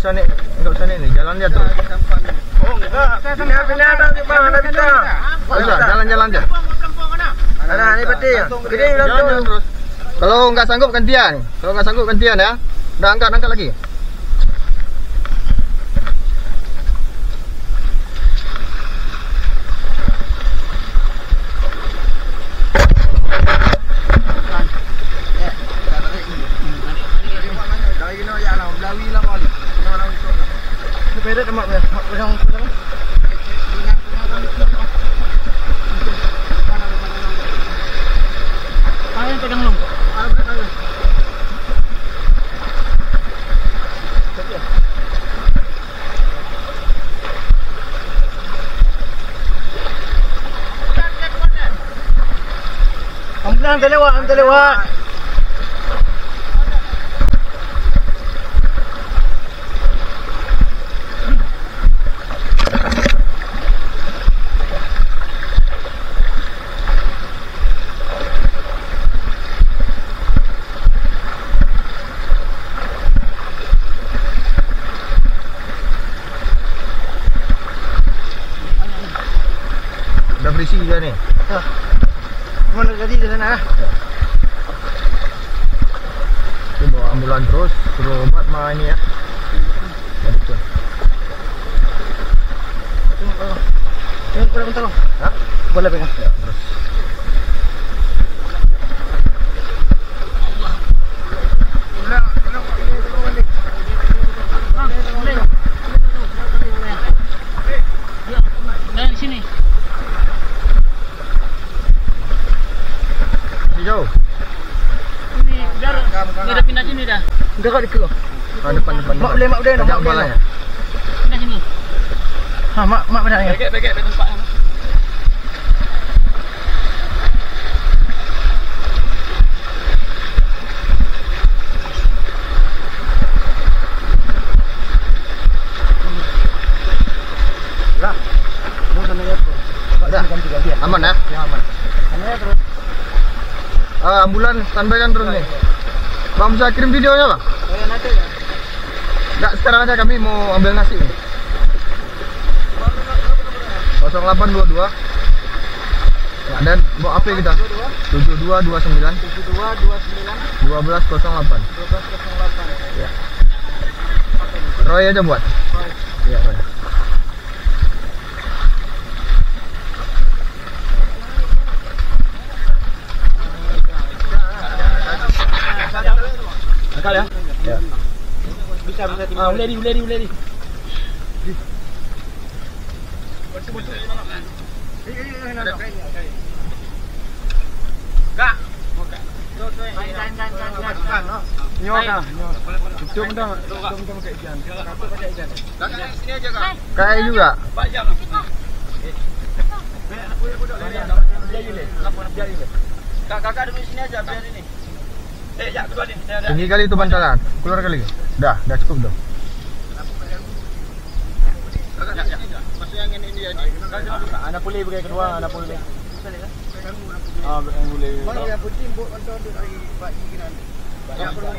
usah nih, jalan aja terus. Oh enggak. Pindah bang, ada kita. Jalan aja. Ada ini peti. Gede udah terus. Kalau nggak sanggup gantian. Ya. Udah angkat lagi. Ambulan lewat. Udah berisi juga nih. Mana tadi di sana? Itu bawa ambulan terus, suruh obat mah ini ya. Betul. Boleh tolong. Hah? Boleh pegang. Ya, terus. Di sini. Jauh. Ini biar udah pindah sini dah. Udah kok dikit. Depan. Mak boleh. Ajak balanya. Pindah sini. Ha, mak benar ya. Pakai tempat. Lah. Mau sana ya. Udah. Aman ya? Ya aman. Sana ya terus. Ambulan standby terus nih. Bang bisa kirim videonya bang? Oh ya nanti ya. Enggak, sekarang aja kami mau ambil nasi nih. 0822. Ya, dan bawa HP kita. 7229 1208. Ya. Roy aja buat. Iya, Roy. Angkat ya. Ya. Bisa Uleri. Kak. Kayak juga. Kakak duduk sini aja biar ini. Ya, kedua nih. Tinggi kali itu bantalan. Keluar kali. Dah cukup dong. Maksudnya yang ini dia nih. Anak boleh pakai kedua, anak boleh. Yang boleh. Mana yang putih buat untuk dari bagi kan. Ya, perlu.